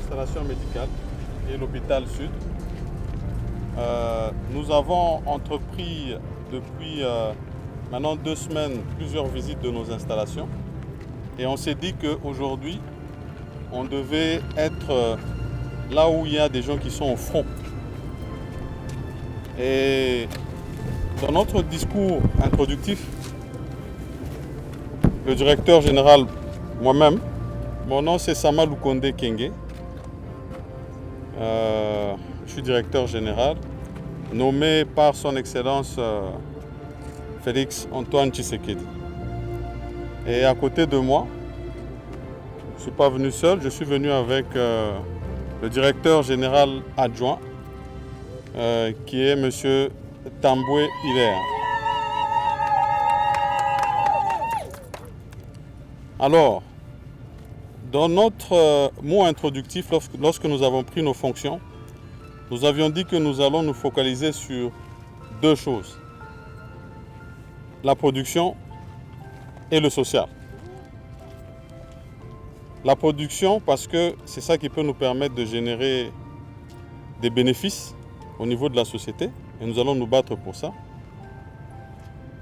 installation médicale et l'hôpital Sud. Nous avons entrepris depuis maintenant 2 semaines plusieurs visites de nos installations et on s'est dit qu'aujourd'hui on devait être là où il y a des gens qui sont au front. Et dans notre discours introductif, le directeur général, moi-même, mon nom c'est Sama Lukonde Kenge. Je suis directeur général, nommé par son Excellence Félix Antoine Tshisekedi. Et à côté de moi, je ne suis pas venu seul, je suis venu avec le directeur général adjoint, qui est M. Tambwe Hilaire. Alors, dans notre mot introductif, lorsque nous avons pris nos fonctions, nous avions dit que nous allons nous focaliser sur 2 choses. La production et le social. La production parce que c'est ça qui peut nous permettre de générer des bénéfices au niveau de la société et nous allons nous battre pour ça.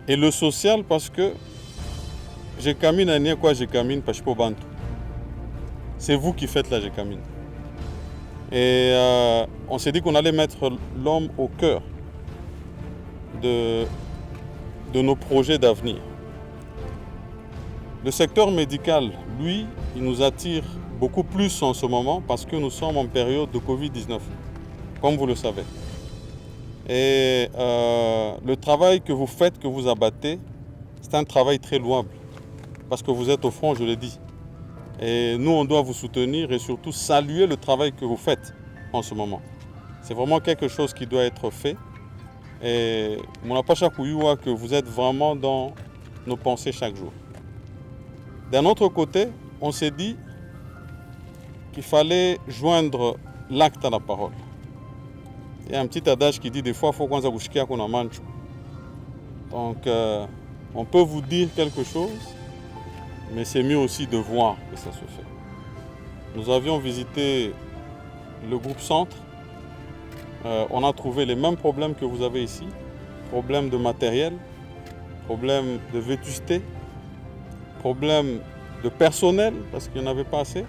Et le social parce que Jekamine a quoi Jekamine Pashpo Bantu. C'est vous qui faites la Jekamine. Et on s'est dit qu'on allait mettre l'homme au cœur de nos projets d'avenir. Le secteur médical, lui, il nous attire beaucoup plus en ce moment parce que nous sommes en période de Covid-19, comme vous le savez. Et le travail que vous faites, que vous abattez, c'est un travail très louable parce que vous êtes au front, je l'ai dit. Et nous, on doit vous soutenir et surtout saluer le travail que vous faites en ce moment. C'est vraiment quelque chose qui doit être fait. Et mon apacha Kouyua, que vous êtes vraiment dans nos pensées chaque jour. D'un autre côté, on s'est dit qu'il fallait joindre l'acte à la parole. Il y a un petit adage qui dit des fois, il faut qu'on s'abouchikia qu'on a manche. Donc, on peut vous dire quelque chose, mais c'est mieux aussi de voir que ça se fait. Nous avions visité le groupe Centre. On a trouvé les mêmes problèmes que vous avez ici. Problèmes de matériel, problèmes de vétusté, problèmes de personnel, parce qu'il n'y en avait pas assez.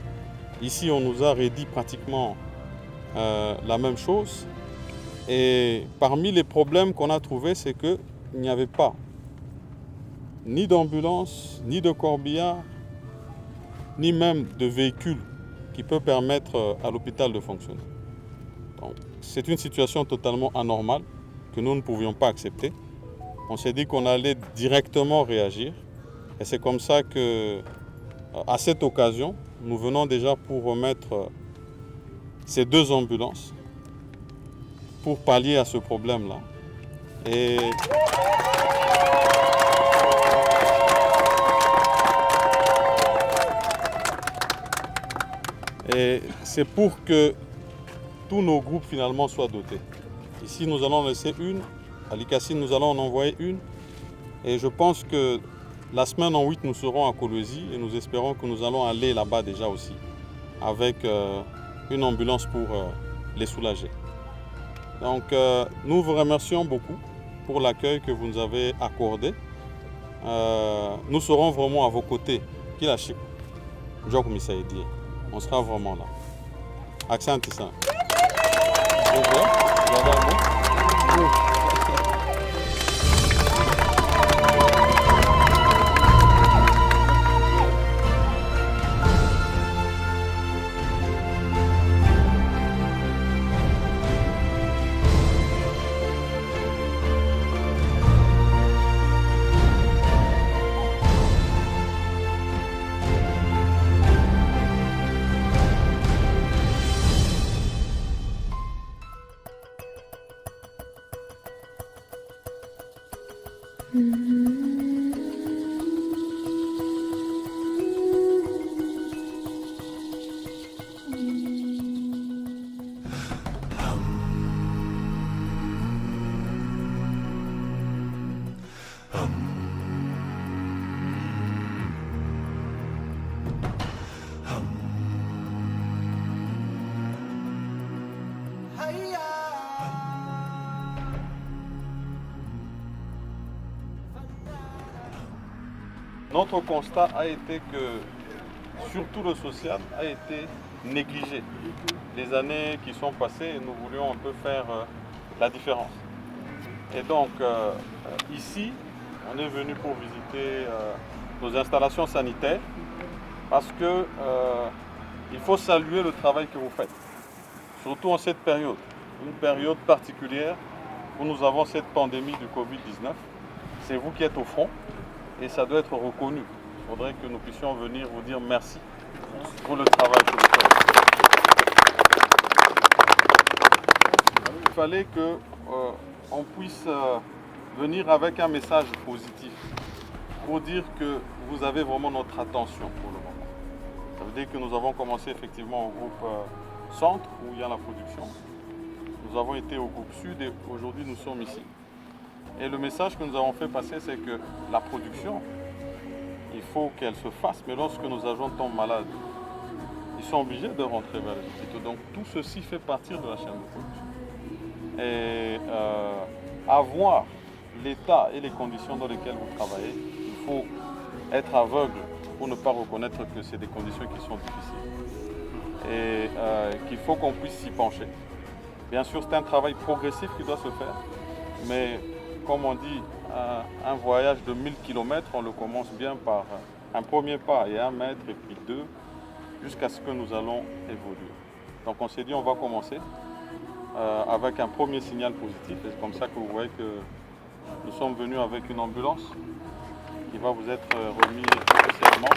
Ici, on nous a redit pratiquement la même chose. Et parmi les problèmes qu'on a trouvés, c'est qu'il n'y avait pas ni d'ambulance, ni de corbillard, ni même de véhicule qui peut permettre à l'hôpital de fonctionner. Donc, c'est une situation totalement anormale que nous ne pouvions pas accepter. On s'est dit qu'on allait directement réagir. Et c'est comme ça que, à cette occasion, nous venons déjà pour remettre ces 2 ambulances pour pallier à ce problème-là. Et c'est pour que tous nos groupes finalement soient dotés. Ici, nous allons laisser une. À Likassi, nous allons en envoyer une. Et je pense que la semaine en 8, nous serons à Kolwezi et nous espérons que nous allons aller là-bas déjà aussi avec une ambulance pour les soulager. Donc, nous vous remercions beaucoup pour l'accueil que vous nous avez accordé. Nous serons vraiment à vos côtés. On sera vraiment là. Accent ça. notre constat a été que, surtout le social, a été négligé. Les années qui sont passées, nous voulions un peu faire la différence. Et donc, ici, on est venu pour visiter nos installations sanitaires parce que il faut saluer le travail que vous faites, surtout en cette période, une période particulière où nous avons cette pandémie du Covid-19. C'est vous qui êtes au front et ça doit être reconnu. Il faudrait que nous puissions venir vous dire merci pour le travail que vous faites. Il fallait qu'on puisse venir avec un message positif pour dire que vous avez vraiment notre attention pour le moment. Ça veut dire que nous avons commencé effectivement au groupe Centre où il y a la production. Nous avons été au groupe Sud et aujourd'hui nous sommes ici. Et le message que nous avons fait passer, c'est que la production, il faut qu'elle se fasse, mais lorsque nos agents tombent malades, ils sont obligés de rentrer vers les hôpitaux. Donc tout ceci fait partie de la chaîne de production. Et avoir l'état et les conditions dans lesquelles vous travaillez, il faut être aveugle pour ne pas reconnaître que c'est des conditions qui sont difficiles et qu'il faut qu'on puisse s'y pencher. Bien sûr, c'est un travail progressif qui doit se faire, mais comme on dit, un voyage de 1000 km, on le commence bien par un premier pas et 1 mètre et puis 2, jusqu'à ce que nous allons évoluer. Donc on s'est dit on va commencer avec un premier signal positif et c'est comme ça que vous voyez que nous sommes venus avec une ambulance qui va vous être remise spécialement.